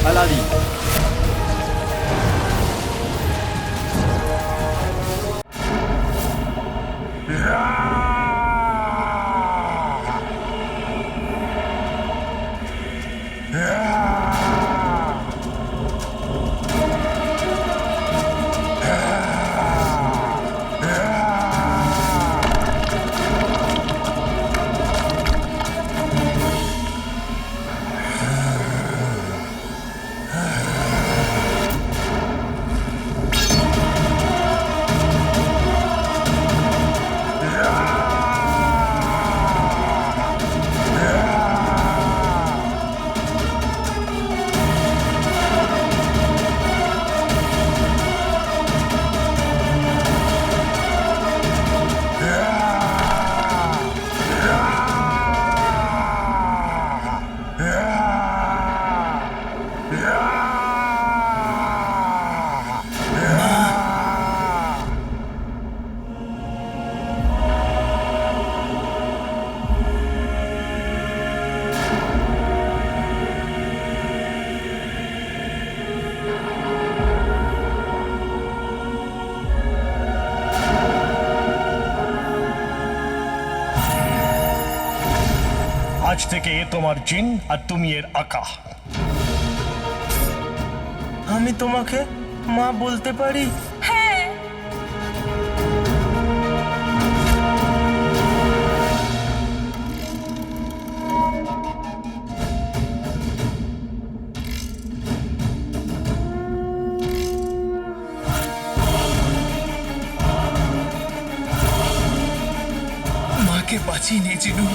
আলাদি। আজ থেকে এ তোমার জিন আর তুমি এর আকা। আমি তোমাকে মা বলতে পারি? হ্যাঁ। মাকে বাঁচিয়ে নিয়ে জিনু।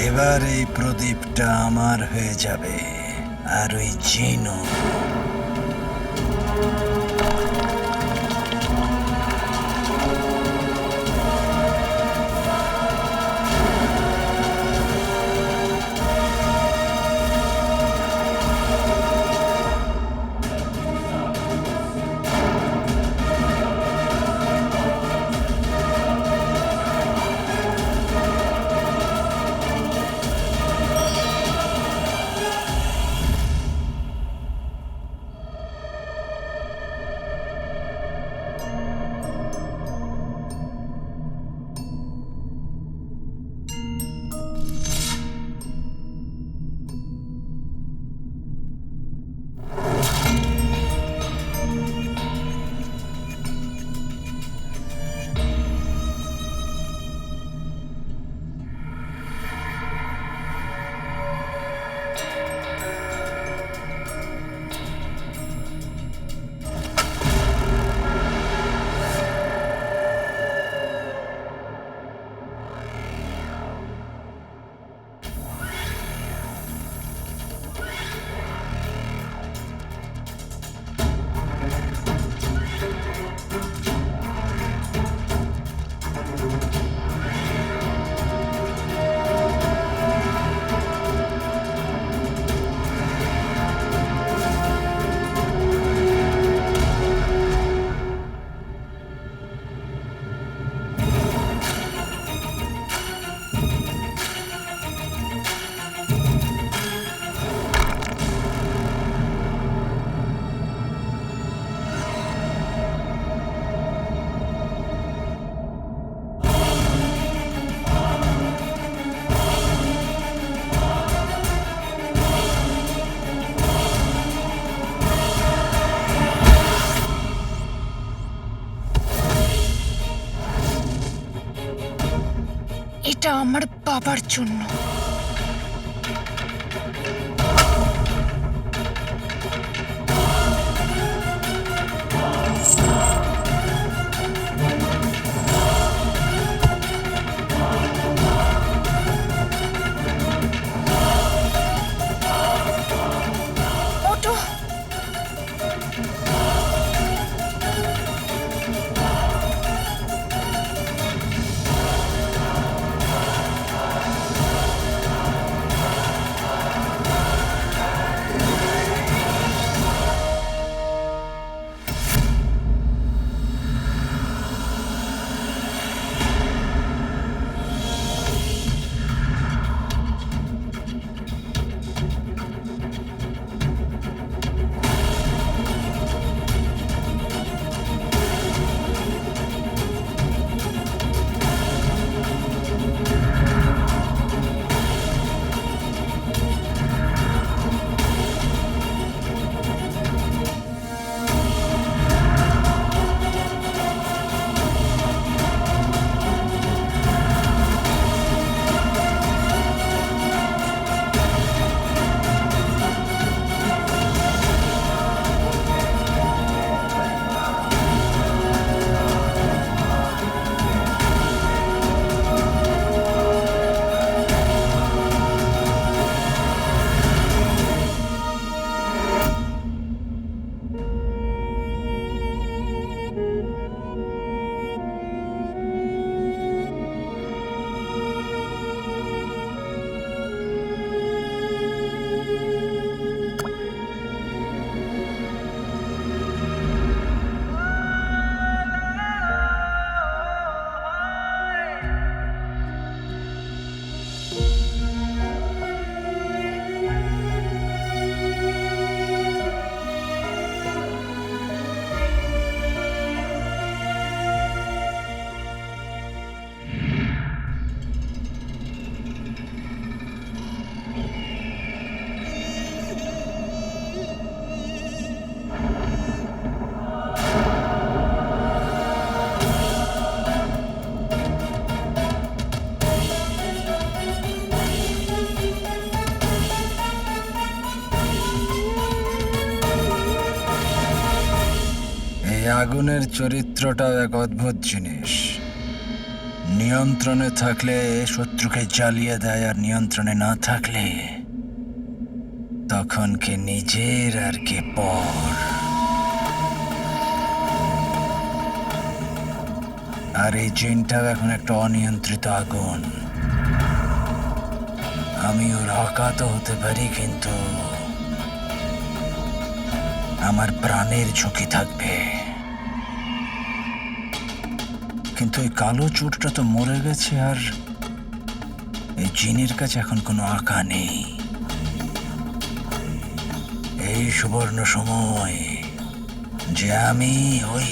এবার এই প্রদীপটা আমার হয়ে যাবে, আর ওই জিনও। এটা আমার বাবার জন্য। ওঠো। এই আগুনের চরিত্রটাও এক অদ্ভুত জিনিস। নিয়ন্ত্রণে থাকলে শত্রুকে জ্বালিয়ে দেয়, আর নিয়ন্ত্রণে না থাকলে তখন কে নিজের আর কে পর। আর এই জিনটাও এখন একটা অনিয়ন্ত্রিত আগুন। আমি ওর আঘাত হতে পারি, কিন্তু আমার প্রাণের ঝুঁকি থাকবে। কিন্তু এই কালো চোরটা তো মরে গেছে, আর এই জিনের কাছে এখন কোনো আঁকা নেই। এই সুবর্ণ সময় যে আমি ওই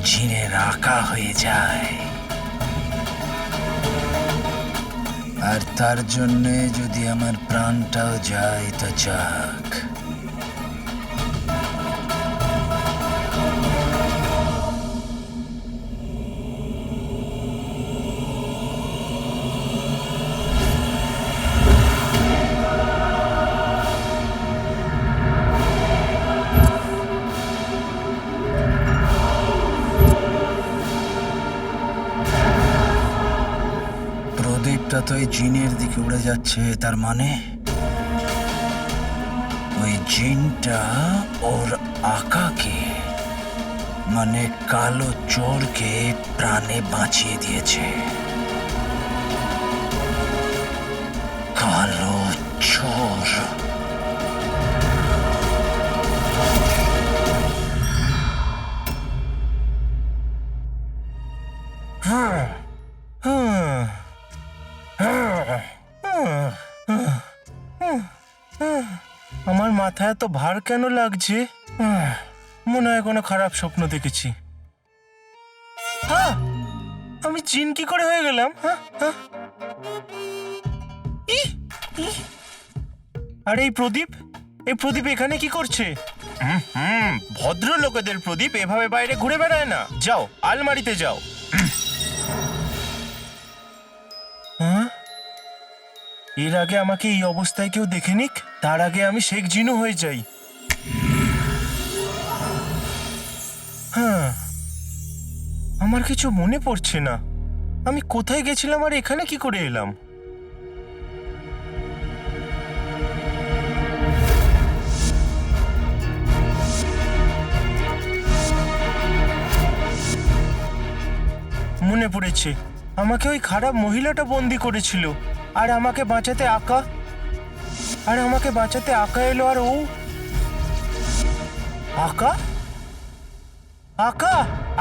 জিনের আঁকা হয়ে যায়, আর তার জন্যে যদি আমার প্রাণটাও যায় তো যাক। প্রদীপটা তো এই জিনের দিকে উড়ে যাচ্ছে, তার মানে ওই জিনটা ওর আকাকে, মানে কালো চোরকে প্রাণে বাঁচিয়ে দিয়েছে। কালো চোর। আমার মাথায় এত ভার কেন লাগছে? মনে হয় কোনো খারাপ স্বপ্ন দেখেছি। হ্যাঁ, আমি জিন কি করে হয়ে গেলাম? আরে এই প্রদীপ এখানে কি করছে? ভদ্র লোকেদের প্রদীপ এভাবে বাইরে ঘুরে বেড়ায় না। যাও, আলমারিতে যাও। হ্যাঁ, এর আগে আমাকে এই অবস্থায় কেউ দেখে নিক, তার আগে আমি শেখ জিনু হয়ে যাই। হ্যাঁ, আমার কিছু মনে পড়ছে না। আমি কোথায় গেছিলাম আর এখানে কি করে এলাম? মনে পড়েছে, আমাকে ওই খারাপ মহিলাটা বন্দি করেছিল, আর আমাকে বাঁচাতে আকা এলো। আর ও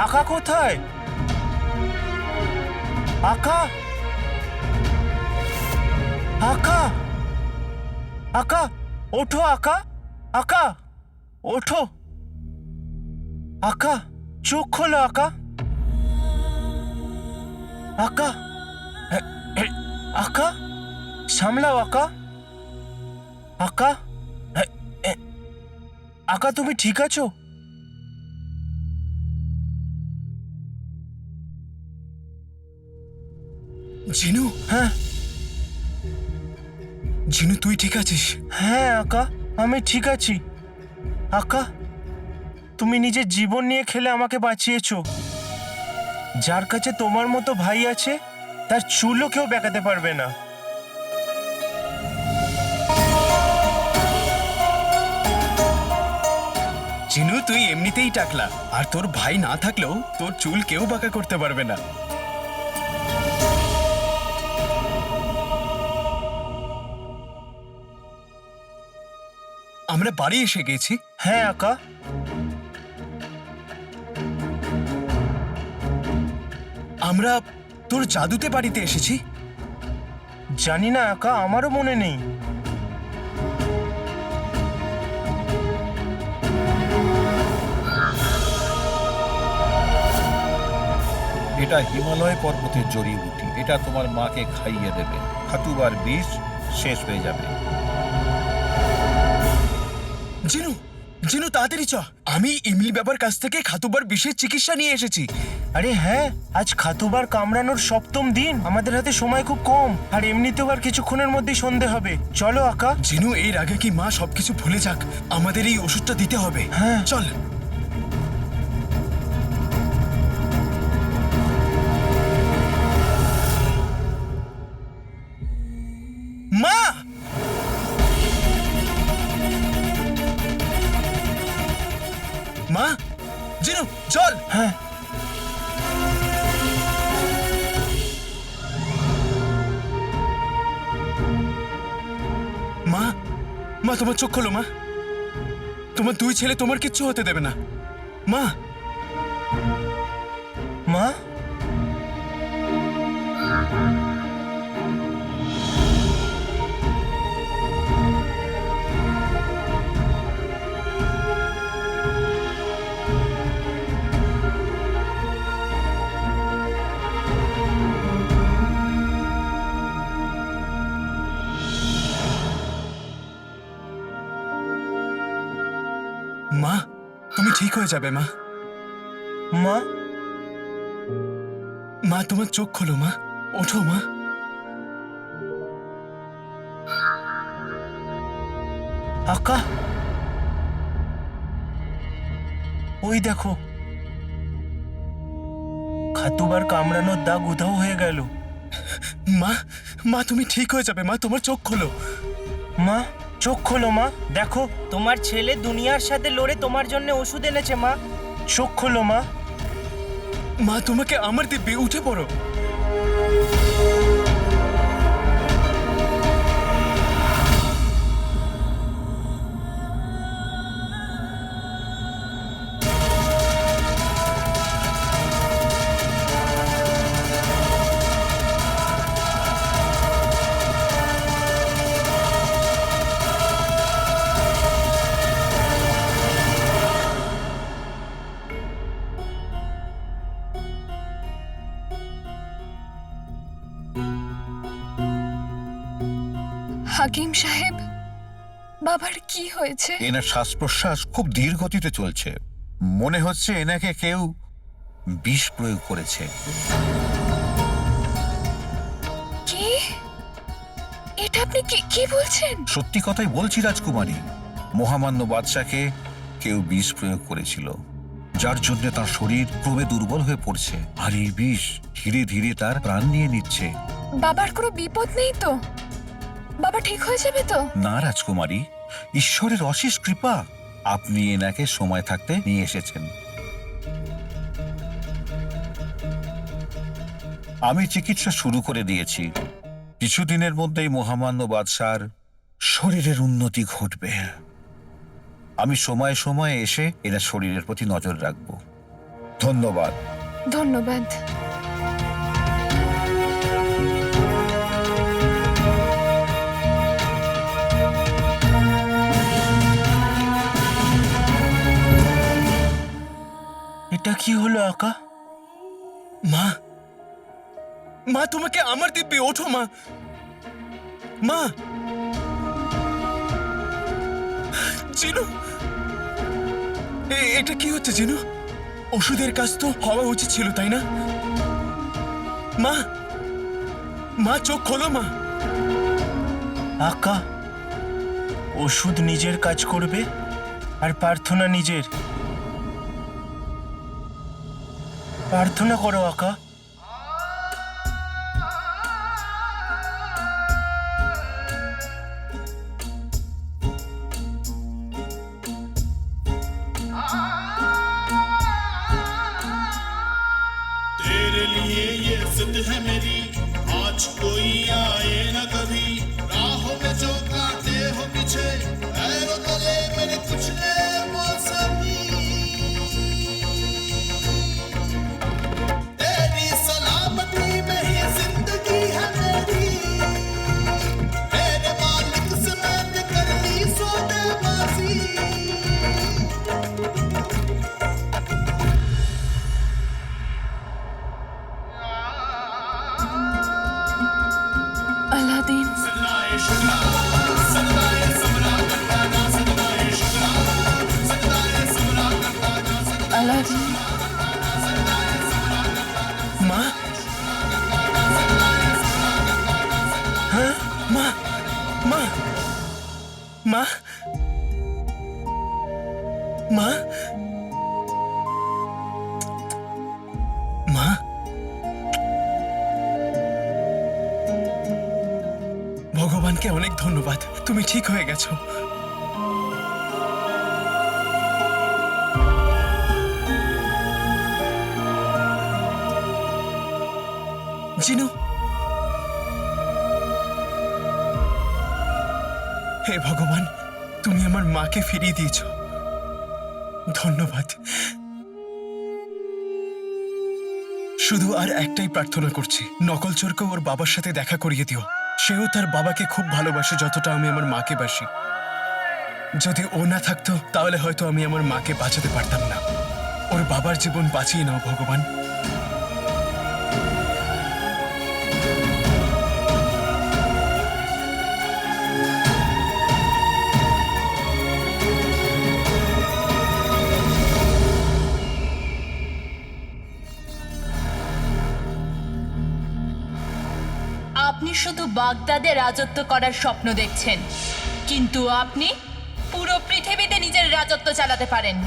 আকা কোথায়? আকা ওঠো। আকা ওঠো। আকা চোখ খোলো। আকা সামলাও। আকা তুমি ঠিক আছো? জিনু, হ্যাঁ জিনু তুই ঠিক আছিস? হ্যাঁ আকা, আমি ঠিক আছি। আকা, তুমি নিজের জীবন নিয়ে খেলে আমাকে বাঁচিয়েছো। যার কাছে তোমার মতো ভাই আছে, তার চুলও কেউ বেঁকাতে পারবে না। জিনু তুই এমনিতেই টাকলা, আর তোর ভাই না থাকলেও তোর চুল কেউ বাঁকা করতে পারবে না। আমরা বাড়ি এসে গেছি। হ্যাঁ আকা, আমরা তোর জাদুতে বাড়িতে এসেছি। জানি না আকা, আমারও মনে নেই। এটা হিমালয় পর্বতের জড়িবুটি। এটা তোমার মাকে খাইয়ে দেবে। খাতুবার বিষ শেষ হয়ে যাবে। জিনু, জিনু তাড়াতাড়ি চ। আমি ইমলি বাবার কাছ থেকে খাতুবার বিষের চিকিৎসা নিয়ে এসেছি। আরে হ্যাঁ, আজ খাতুবার কামড়ানোর 7ম দিন। আমাদের হাতে সময় খুব কম, আর এমনিতেও আর কিছুক্ষণের মধ্যেই সন্ধে হবে। চলো আকা। জিনু, এর আগে কি মা সবকিছু ভুলে যাক, আমাদের এই ওষুধটা দিতে হবে। হ্যাঁ। চল। মা, জিনু চল। হ্যাঁ, মা, মা তোমার চোখ খোলো মা। তোমার দুই ছেলে তোমার কিচ্ছু হতে দেবে না। মা, মা। মা তুমি ঠিক হয়ে যাবে মা। মা, মা তোমার চোখ খোলো মা, ওঠো মা। আকা, ওই দেখো, খাতুবার কামড়ানোর দাগ উধাও হয়ে গেল। মা, মা তুমি ঠিক হয়ে যাবে মা, তোমার চোখ খোলো। মা, চোখ খোলো মা, দেখো তোমার ছেলে দুনিয়ার সাথে লড়ে তোমার জন্য ওষুধ এনেছে। মা, চোখ খোলো মা। মা তোমাকে আমার দিব্যি, উঠে পড়ো। হাকিম সাহেব, বাবার কি হয়েছে? এনার শ্বাস প্রশ্বাস খুব ধীর গতিতে চলছে। মনে হচ্ছে এনাকে কেউ বিষ প্রয়োগ করেছে। কি? এটা আপনি কি কি বলছেন? সত্যি কথাই বলছি রাজকুমারী, মহামান্য বাদশাকে কেউ বিষ প্রয়োগ করেছিল, যার জন্য তার শরীর ক্রমে দুর্বল হয়ে পড়ছে। আর এই বিষ ধীরে ধীরে তার প্রাণ নিয়ে নিচ্ছে। বাবার কোনো বিপদ নেই তো? বাবা ঠিক হয়ে যাবে তো? না রাজকুমারী, ঈশ্বরের অশেষ কৃপা, আপনি এনাকে সময় থাকতে নিয়ে এসেছেন। আমি চিকিৎসা শুরু করে দিয়েছি। কিছুদিনের মধ্যেই মহামান্য বাদশার শরীরের উন্নতি ঘটবে। আমি সময়ে সময়ে এসে এনার শরীরের প্রতি নজর রাখব। ধন্যবাদ। ধন্যবাদ। এটা কি হলো আকা? মা, মা তোমাকে আমার দিব্যি, ওঠো মা। মা, জিনু, এটা কি হচ্ছে জিনু? ওষুধের কাজ তো হওয়া উচিত ছিল, তাই না? মা, মা চোখ খোলো মা। আকা, ওষুধ নিজের কাজ করবে আর প্রার্থনা নিজের। প্রার্থনা করো আকা। तेरे लिए ये जिद है मेरी, आज कोई आए ना कभी। राहों में जो कांटे हो पीछे, पैरों तले मेरे कुछ ने मौसमी। तेरी सलामती में ही जिंदगी है मेरी, तेरे मालिक से मैंने कर ली सौदेबाजी। अलादीन, अलादीन, মা, হ্যাঁ মা, মা, মা, মা, মা, ভগবানকে অনেক ধন্যবাদ, তুমি ঠিক হয়ে গেছো। জিনু, হে ভগবান, তুমি আমার মাকে ফিরিয়ে দিয়েছ, ধন্যবাদ। শুধু আর একটাই প্রার্থনা করছি, নকল চোরকে ওর বাবার সাথে দেখা করিয়ে দিও। সেও তার বাবাকে খুব ভালোবাসে যতটা আমি আমার মাকে বাসি। যদি ও না থাকতো তাহলে হয়তো আমি আমার মাকে বাঁচাতে পারতাম না। ওর বাবার জীবন বাঁচিয়ে নাও ভগবান। আপনি শুধু বাগদাদে রাজত্ব করার স্বপ্ন দেখছেন, কিন্তু আপনি পুরো পৃথিবীতে নিজের রাজত্ব চালাতে পারেন।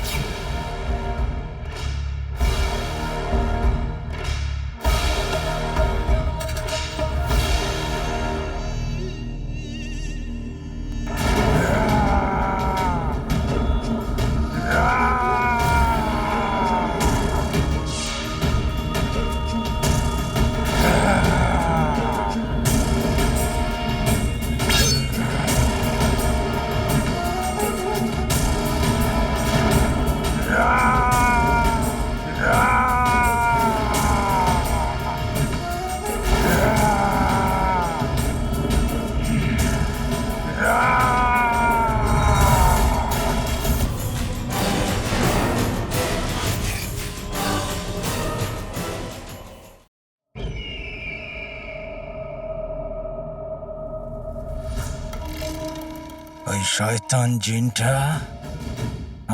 ওই শয়তান জিনটা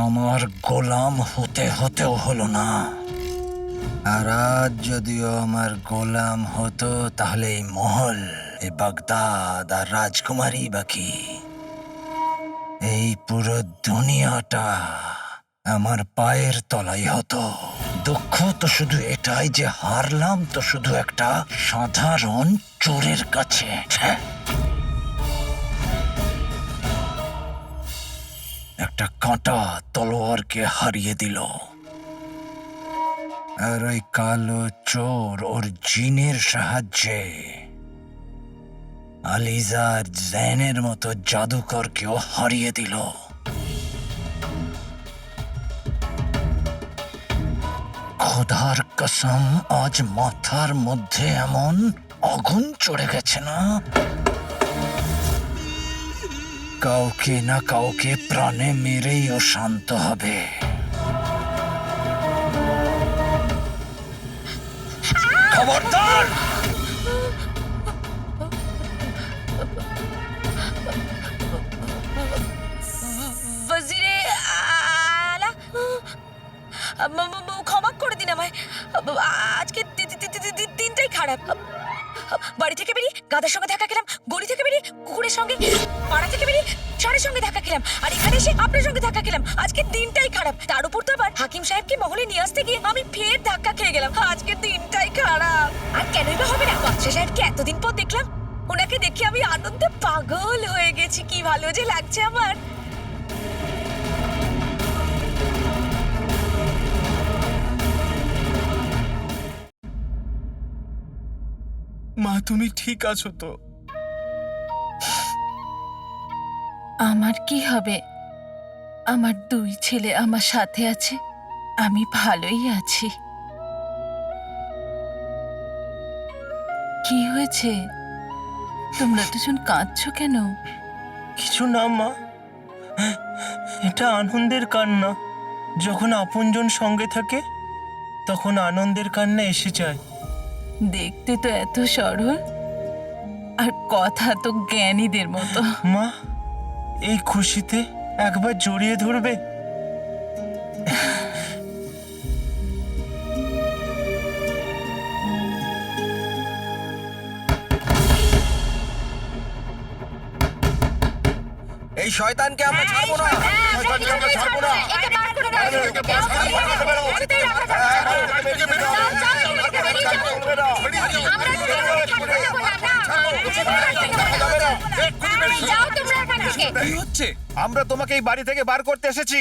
আমার গোলাম হতে হতেও হলো না, আর আজ যদিও আমার গোলাম হতো তাহলে এই মহল, এই বাগদাদ আর রাজকুমারী বাকি, এই পুরো দুনিয়াটা আমার পায়ের তলাই হতো। দুঃখ তো শুধু এটাই যে হারলাম তো শুধু একটা সাধারণ চোরের কাছে। একটা কাঁটা তলোয়ারকে হারিয়ে দিল, আর ওই কালো চোর ওর জিনের সাহায্যে আলিজার জেনের মতো জাদুকরকেও হারিয়ে দিল। খোদার কসম, আজ মাথার মধ্যে এমন আগুন চড়ে গেছে না, কাউকে না কাউকে প্রাণে মেরেই ও শান্ত হবে। খবরদার! ওয়াজিরে আলা, ক্ষমা করে দিন আমায়। আজকে দিনটাই খারাপ। বাড়ি থেকে বেরিয়ে গাধার সঙ্গে দেখা খেলাম, গলি থেকে বেরিয়ে কুকুরের সঙ্গে, পাড়া থেকে বেরিয়ে ষাঁড়ের সঙ্গে দেখা খেলাম, আর এখানে এসে আপনার সঙ্গে দেখা খেলাম। আজকে দিনটাই খারাপ। তার উপর তো আবার হাকিম সাহেবকে মহলে নিয়ে আসতে গিয়ে আমি ফের ধাক্কা খেয়ে গেলাম। আজকে দিনটাই খারাপ। আর কেনই বা হবে না? বাদশা সাহেবকে এতদিন পর দেখলাম, ওনাকে দেখে আমি আনন্দে পাগল হয়ে গেছি। কি ভালো যে লাগছে আমার। মা, তুমি ঠিক আছো তো? আমার কি হবে? আমার দুই ছেলে আমার সাথে আছে, আমি ভালোই আছি। কি হয়েছে? তোমরা দুজন কাঁদছো কেন? কিছু না মা, এটা আনন্দের কান্না। যখন আপনজন সঙ্গে থাকে তখন আনন্দের কান্না এসে যায়। দেখতে তো এত সরল, আর কথা তো জ্ঞানীদের মতো। মা, এই খুশিতে একবার জড়িয়ে ধরবে? এই শয়তানকে আমরা ছাড়বো না, শয়তানকে আমরা ছাড়বো না। কি হচ্ছে? আমরা তোমাকে এই বাড়ি থেকে বার করতে এসেছি।